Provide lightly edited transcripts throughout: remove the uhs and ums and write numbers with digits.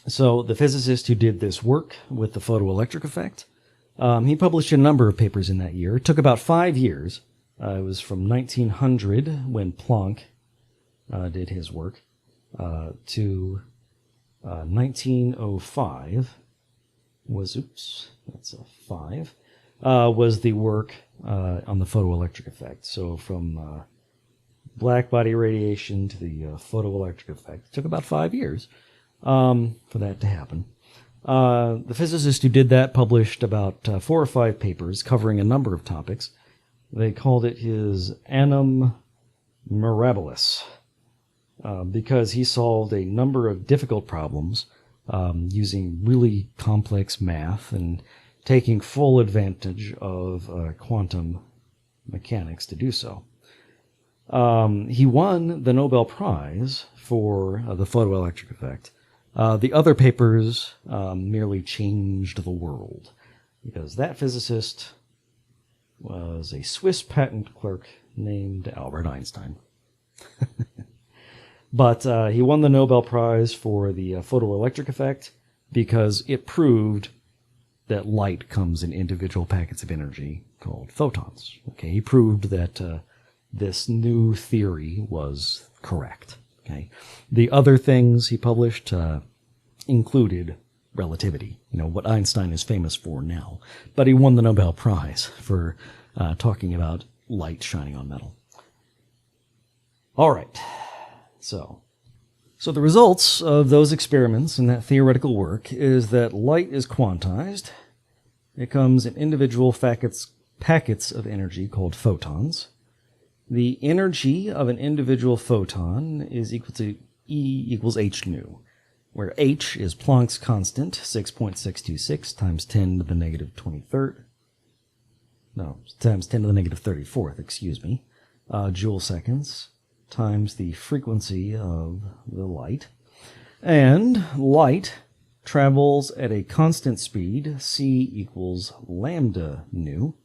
So the physicist who did this work with the photoelectric effect, he published a number of papers in that year. It took about 5 years. It was from 1900, when Planck did his work, to 1905 was, that's a 5, was the work on the photoelectric effect. So from black body radiation to the photoelectric effect. It took about 5 years for that to happen. The physicist who did that published about 4 or 5 papers covering a number of topics. They called it his Annum Mirabilis, because he solved a number of difficult problems using really complex math and taking full advantage of quantum mechanics to do so. He won the Nobel Prize for the photoelectric effect. The other papers merely changed the world, because that physicist was a Swiss patent clerk named Albert Einstein. But he won the Nobel Prize for the photoelectric effect because it proved that light comes in individual packets of energy called photons. Okay, he proved that this new theory was correct. Okay, the other things he published included relativity, what Einstein is famous for now. But he won the Nobel Prize for talking about light shining on metal. All right, so the results of those experiments and that theoretical work is that light is quantized. It comes in individual packets of energy called photons. The energy of an individual photon is equal to E equals h nu, where h is Planck's constant, 6.626 times 10 to the negative 23rd. No, times 10 to the negative 34th, excuse me, joule seconds, times the frequency of the light. And light travels at a constant speed, c equals lambda nu.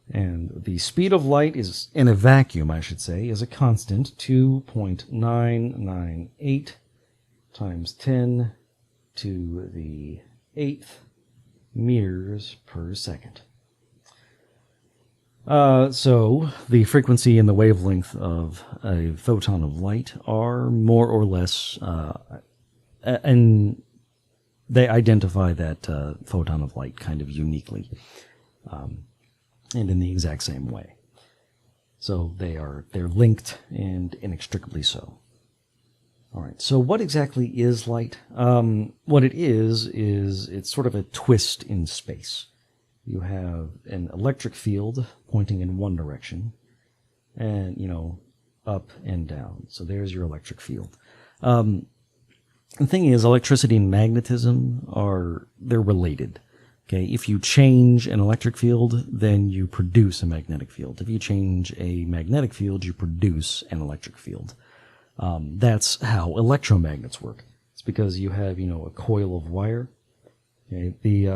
And the speed of light is, in a vacuum, I should say, is a constant, 2.998 times 10 to the 8th meters per second. So the frequency and the wavelength of a photon of light are more or less, and they identify that photon of light kind of uniquely, and in the exact same way. So they're linked and inextricably so. All right, so what exactly is light? What it is it's sort of a twist in space. You have an electric field pointing in one direction and, up and down. So there's your electric field. The thing is, electricity and magnetism they're related. Okay, if you change an electric field, then you produce a magnetic field. If you change a magnetic field, you produce an electric field. That's how electromagnets work. It's because you have, a coil of wire. Okay, the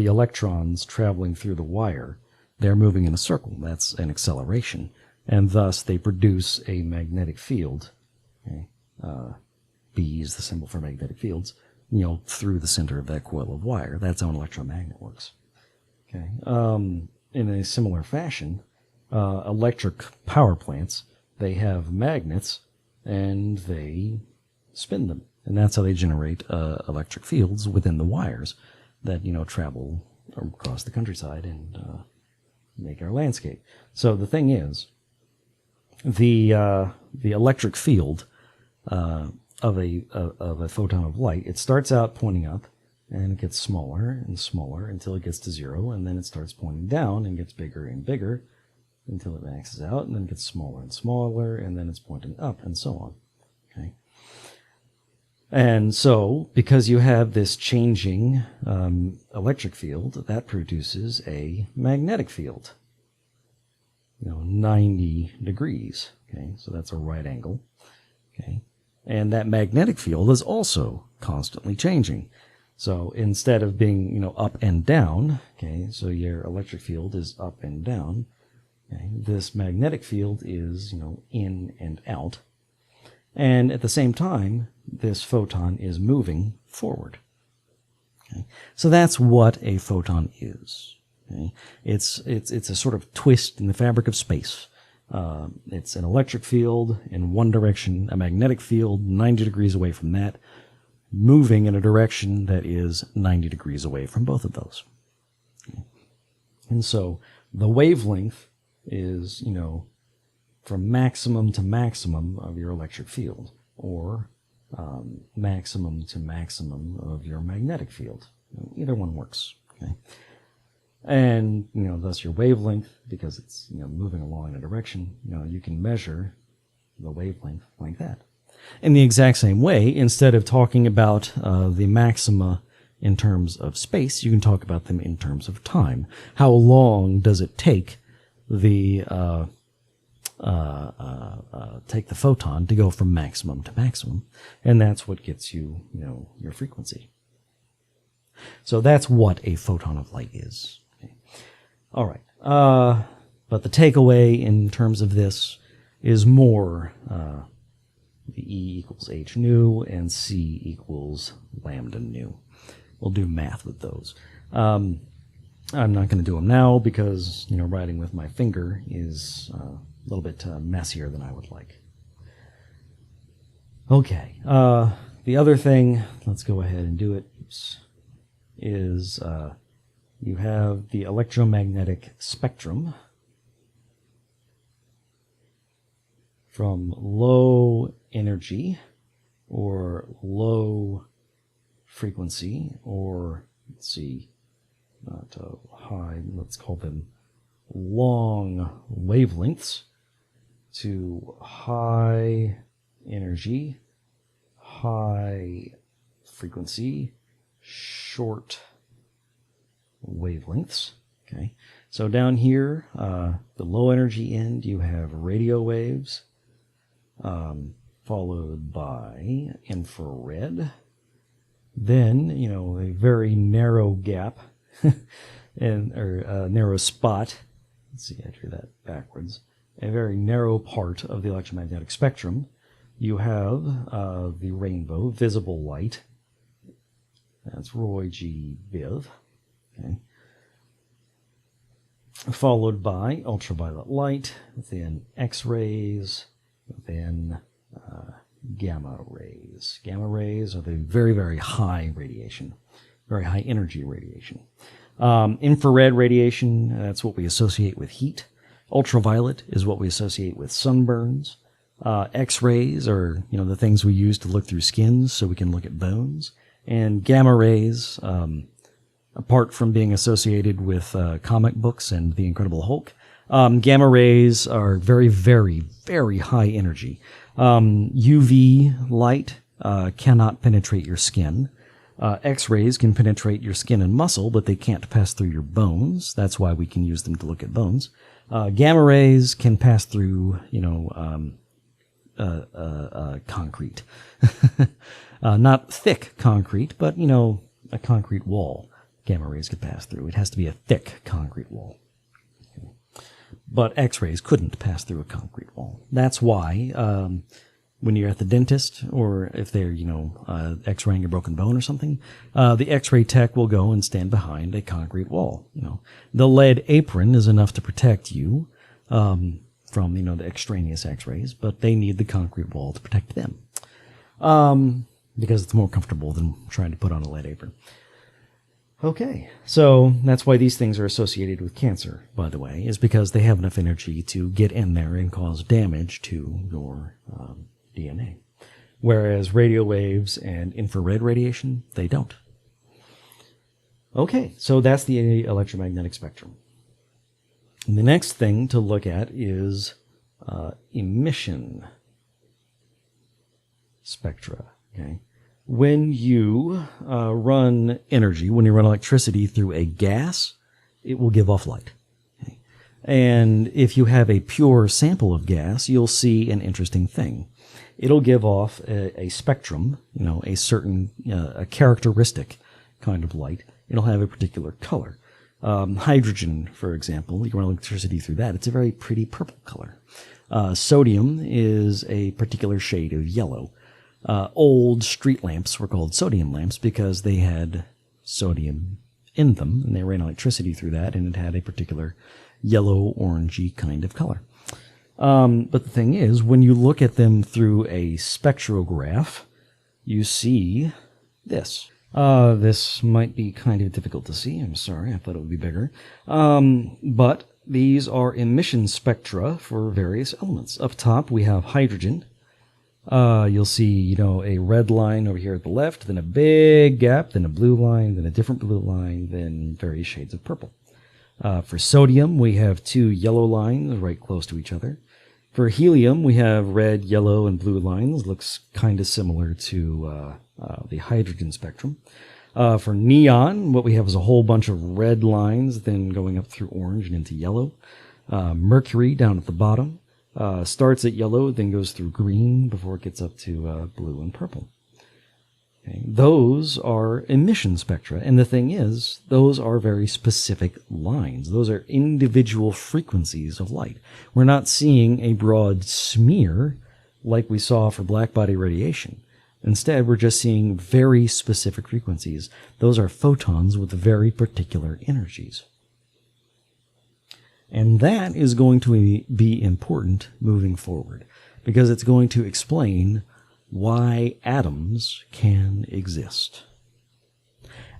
electrons traveling through the wire, they're moving in a circle. That's an acceleration. And thus, they produce a magnetic field. Okay, B is the symbol for magnetic fields, through the center of that coil of wire. That's how an electromagnet works. Okay. In a similar fashion, electric power plants, they have magnets and they spin them. And that's how they generate electric fields within the wires that, travel across the countryside and make our landscape. So the thing is, the electric field of a photon of light, it starts out pointing up, and it gets smaller and smaller until it gets to 0, and then it starts pointing down and gets bigger and bigger until it maxes out, and then it gets smaller and smaller, and then it's pointing up, and so on. Okay. And so, because you have this changing electric field, that produces a magnetic field. 90 degrees. Okay, so that's a right angle. Okay. And that magnetic field is also constantly changing. So instead of being, up and down, okay, so your electric field is up and down, okay, this magnetic field is, in and out. And at the same time, this photon is moving forward. Okay? So that's what a photon is. Okay? It's a sort of twist in the fabric of space. It's an electric field in one direction, a magnetic field 90 degrees away from that, moving in a direction that is 90 degrees away from both of those. Okay? And so the wavelength is, from maximum to maximum of your electric field, or maximum to maximum of your magnetic field. Either one works. Okay? And, thus your wavelength, because it's, moving along in a direction, you can measure the wavelength like that. In the exact same way, instead of talking about the maxima in terms of space, you can talk about them in terms of time. How long does it take the photon to go from maximum to maximum? And that's what gets you, your frequency. So that's what a photon of light is. Okay. All right. But the takeaway in terms of this is more the E equals h nu and C equals lambda nu. We'll do math with those. I'm not going to do them now because, writing with my finger is a little bit messier than I would like. Okay. The other thing, let's go ahead and do it, is you have the electromagnetic spectrum from low energy or low frequency, or let's see, not high, let's call them long wavelengths, to high energy, high frequency, short wavelengths. Okay, so down here, the low energy end, you have radio waves, followed by infrared. Then, a very narrow gap or a narrow spot. Let's see, I drew that backwards. A very narrow part of the electromagnetic spectrum. You have the rainbow, visible light. That's Roy G. Biv. Okay. Followed by ultraviolet light, then X-rays, then gamma rays. Gamma rays are the very, very high radiation, very high energy radiation. Infrared radiation, that's what we associate with heat. Ultraviolet is what we associate with sunburns. X-rays are, the things we use to look through skins so we can look at bones. And gamma rays, apart from being associated with comic books and The Incredible Hulk, gamma rays are very, very, very high energy. UV light cannot penetrate your skin. X-rays can penetrate your skin and muscle, but they can't pass through your bones. That's why we can use them to look at bones. Gamma rays can pass through, concrete. Not thick concrete, but, a concrete wall. Gamma rays could pass through. It has to be a thick concrete wall. Okay. But X-rays couldn't pass through a concrete wall. That's why when you're at the dentist, or if they're, X-raying your broken bone or something, the X-ray tech will go and stand behind a concrete wall. The lead apron is enough to protect you from, the extraneous X-rays, but they need the concrete wall to protect them because it's more comfortable than trying to put on a lead apron. Okay, so that's why these things are associated with cancer, by the way, is because they have enough energy to get in there and cause damage to your DNA. Whereas radio waves and infrared radiation, they don't. Okay, so that's the electromagnetic spectrum. And the next thing to look at is emission spectra. Okay. When you run energy, when you run electricity through a gas, it will give off light. Okay. And if you have a pure sample of gas, you'll see an interesting thing. It'll give off a spectrum, a certain a characteristic kind of light. It'll have a particular color. Hydrogen, for example, you run electricity through that. It's a very pretty purple color. Sodium is a particular shade of yellow. Old street lamps were called sodium lamps because they had sodium in them, and they ran electricity through that, and it had a particular yellow, orangey kind of color. But the thing is, when you look at them through a spectrograph, you see this. This might be kind of difficult to see. I'm sorry, I thought it would be bigger. But these are emission spectra for various elements. Up top, we have hydrogen. You'll see, a red line over here at the left, then a big gap, then a blue line, then a different blue line, then various shades of purple. For sodium, we have two yellow lines right close to each other. For helium, we have red, yellow, and blue lines. Looks kind of similar to the hydrogen spectrum. For neon, what we have is a whole bunch of red lines, then going up through orange and into yellow. Mercury, down at the bottom, starts at yellow, then goes through green before it gets up to blue and purple. Okay. Those are emission spectra, and the thing is, those are very specific lines. Those are individual frequencies of light. We're not seeing a broad smear like we saw for blackbody radiation. Instead, we're just seeing very specific frequencies. Those are photons with very particular energies. And that is going to be important moving forward, because it's going to explain why atoms can exist.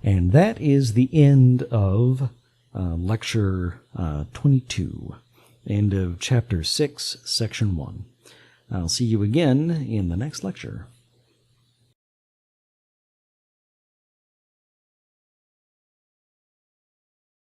And that is the end of lecture 22, end of chapter 6, section 1. I'll see you again in the next lecture.